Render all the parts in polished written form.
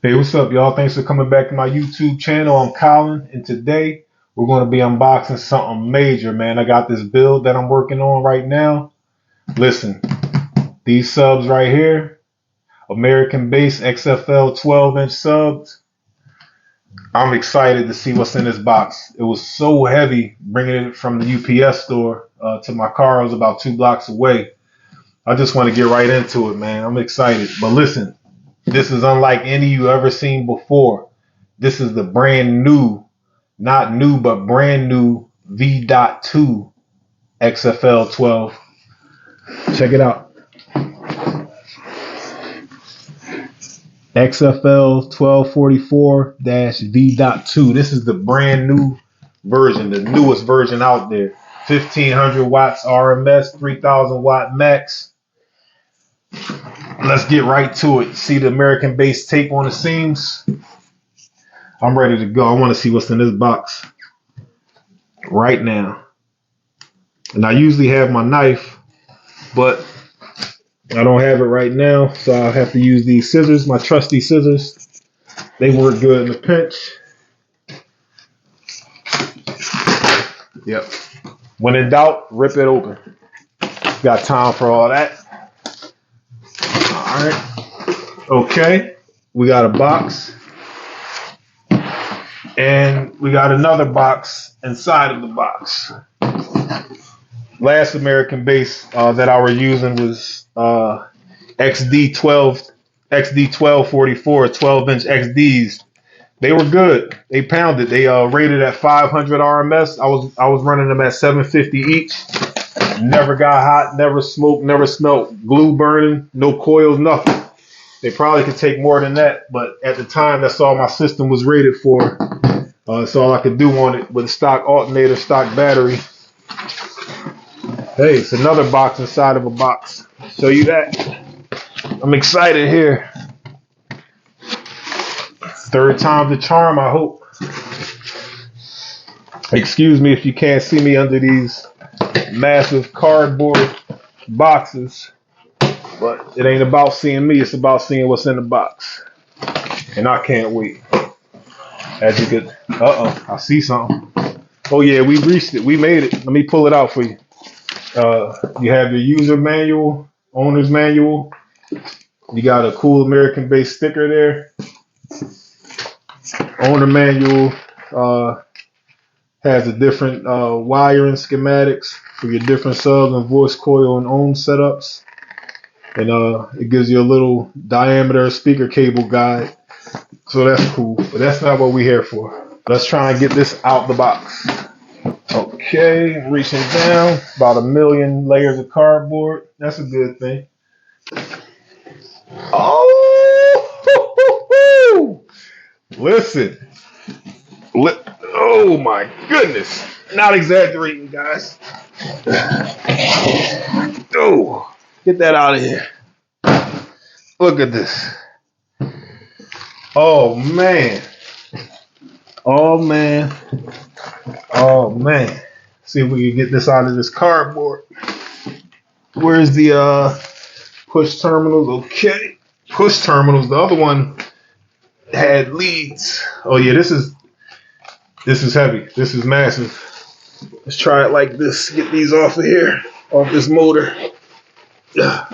Hey, what's up, y'all? Thanks for coming back to my YouTube channel. I'm Colin, and today we're going to be unboxing something major, man. I got this build that I'm working on right now. Listen, these subs right here, American Bass XFL 12-inch subs. I'm excited to see what's in this box. It was so heavy bringing it from the UPS store to my car. I was about 2 blocks away. I just want to get right into it, man. I'm excited. But listen, this is unlike any you ever seen before. This is the brand new, not new, but brand new V.2 XFL 12. Check it out. XFL 1244-V.2. This is the brand new version, the newest version out there. 1500 watts RMS, 3000 watt max. Let's get right to it. See the American Bass tape on the seams? I'm ready to go. I want to see what's in this box right now. And I usually have my knife, but I don't have it right now, so I'll have to use these scissors, my trusty scissors. They work good in a pinch. Yep. When in doubt, rip it open. Got time for all that. All right. Okay. We got a box. And we got another box inside of the box. Last American Bass that I was using was XD1244 12-inch XDs. They were good. They pounded. They rated at 500 RMS. I was running them at 750 each. Never got hot, never smoked, never smelled glue burning, no coils, nothing. They probably could take more than that, but at the time, that's all my system was rated for. That's all I could do on it with a stock alternator, stock battery. Hey, it's another box inside of a box. Show you that. I'm excited here. Third time's the charm, I hope. Excuse me if you can't see me under these massive cardboard boxes, but it ain't about seeing me, it's about seeing what's in the box. And I can't wait. As you could, I see something. Oh yeah, we reached it, we made it. Let me pull it out for you. You have your user manual, owner's manual. You got a cool American Bass sticker there. Owner manual has a different wiring schematics for your different subs and voice coil and ohm setups. And it gives you a little diameter speaker cable guide. So that's cool, but that's not what we're here for. Let's try and get this out the box. Okay, reaching down, about 1 million layers of cardboard. That's a good thing. Oh, listen. Oh my goodness. Not exaggerating, guys. Oh, get that out of here. Look at this. Oh man. Oh man. Oh man. See if we can get this out of this cardboard. Where's the push terminals? Okay. Push terminals. The other one had leads. Oh yeah, this is heavy. This is massive. Let's try it like this. Get these off of here, off this motor. Yeah.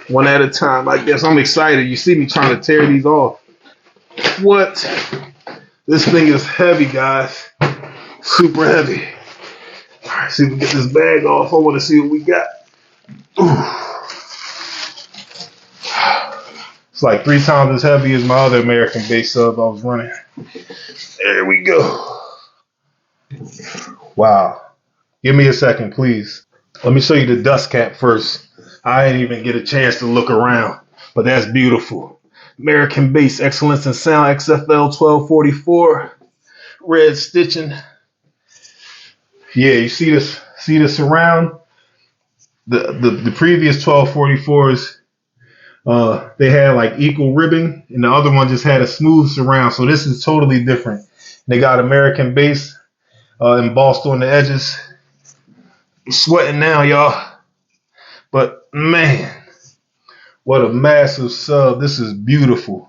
One at a time, I guess. I'm excited. You see me trying to tear these off. What? This thing is heavy, guys. Super heavy. All right, see if we get this bag off. I want to see what we got. Ooh. It's like 3 times as heavy as my other American Bass sub I was running. There we go. Wow. Give me a second, please. Let me show you the dust cap first. I didn't even get a chance to look around, but that's beautiful. American Bass Excellence in Sound XFL 1244. Red stitching. Yeah, you see this? See the surround? The previous 1244s, they had like equal ribbing, and the other one just had a smooth surround. So this is totally different. They got American Bass embossed on the edges. I'm sweating now, y'all. But man, What a massive sub. This is beautiful.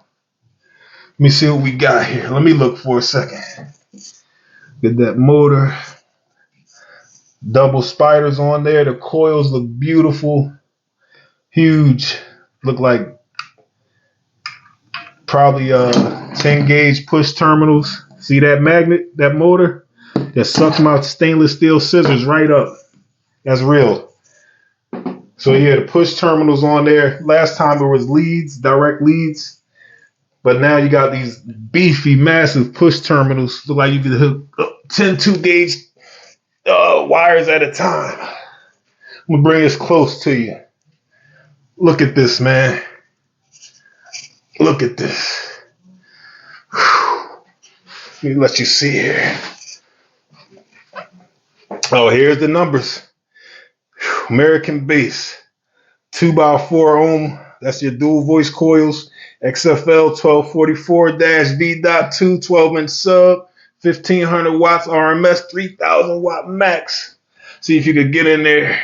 Let me see what we got here. Let me look for a second. Get that motor. Double spiders on there. The coils look beautiful. Huge. Look like probably 10 gauge push terminals. See that magnet, that motor? That sucks my stainless steel scissors right up. That's real. So yeah, the push terminals on there. Last time it was leads, direct leads. But now you got these beefy, massive push terminals. Look like you can hook up 10 2-gauge wires at a time. I'm going to bring this close to you. Look at this, man. Look at this. Let me let you see here. Oh, here's the numbers. American Bass 2x4 ohm. That's your dual voice coils. XFL 1244-V.2 12-inch sub. 1500 watts RMS, 3000 watt max. See if you could get in there.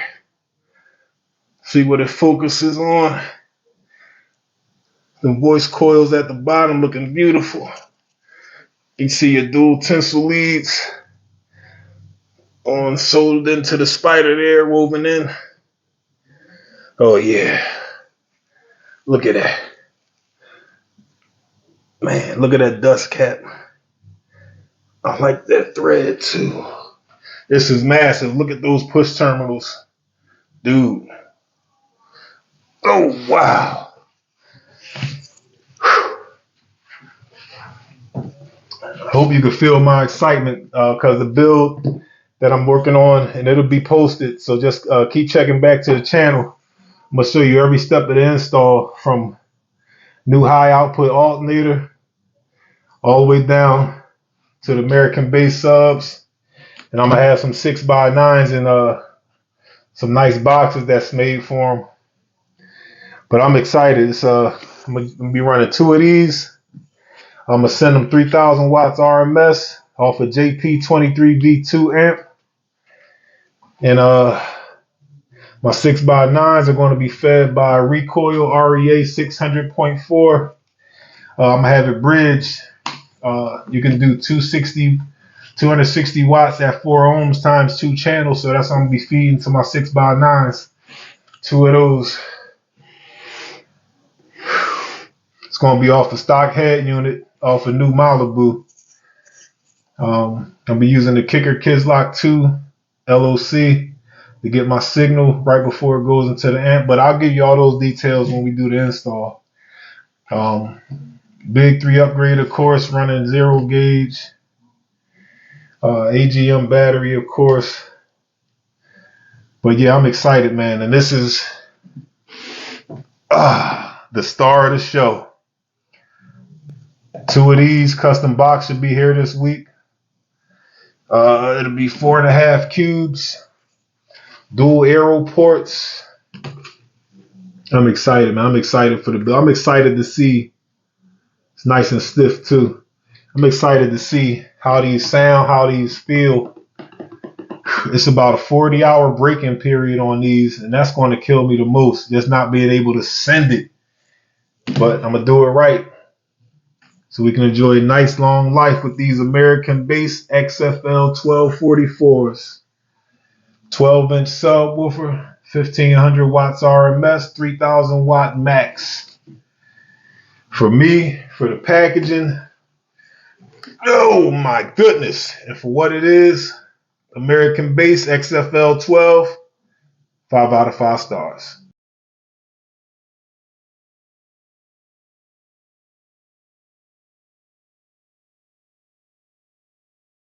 See what it focuses on. The voice coils at the bottom looking beautiful. You see your dual tensile leads on soldered into the spider there, woven in. Oh yeah. Look at that. Man, look at that dust cap. I like that thread too. This is massive. Look at those push terminals. Dude. Oh, wow. I hope you can feel my excitement because the build that I'm working on, and it'll be posted. So just keep checking back to the channel. I'm going to show you every step of the install from new high output alternator all the way down to the American Bass subs. And I'm going to have some 6x9s and some nice boxes that's made for them. But I'm excited. It's, I'm going to be running 2 of these. I'm going to send them 3000 watts RMS off a JP23 V.2 amp. And my 6x9s are going to be fed by Recoil REA 600.4. I'm going to have it bridged. You can do 260 watts at 4 ohms times 2 channels. So that's what I'm going to be feeding to my 6x9s. 2 of those. It's going to be off the stock head unit, off a new Malibu. I'll be using the Kicker Kizlock 2 LOC to get my signal right before it goes into the amp. But I'll give you all those details when we do the install. Big 3 upgrade, of course, running 0 gauge. AGM battery, of course. But yeah, I'm excited, man. And this is the star of the show. 2 of these custom box should be here this week. It'll be 4.5 cubes, dual arrow ports. I'm excited, man. I'm excited for the build. I'm excited to see. It's nice and stiff too. I'm excited to see how these sound, how these feel. It's about a 40-hour break-in period on these, and that's going to kill me the most, just not being able to send it. But I'm going to do it right so we can enjoy a nice long life with these American Bass XFL 1244s. 12-inch subwoofer, 1500 watts RMS, 3000 watt max. For me, for the packaging, oh my goodness. And for what it is, American Bass XFL 12, 5 out of 5 stars.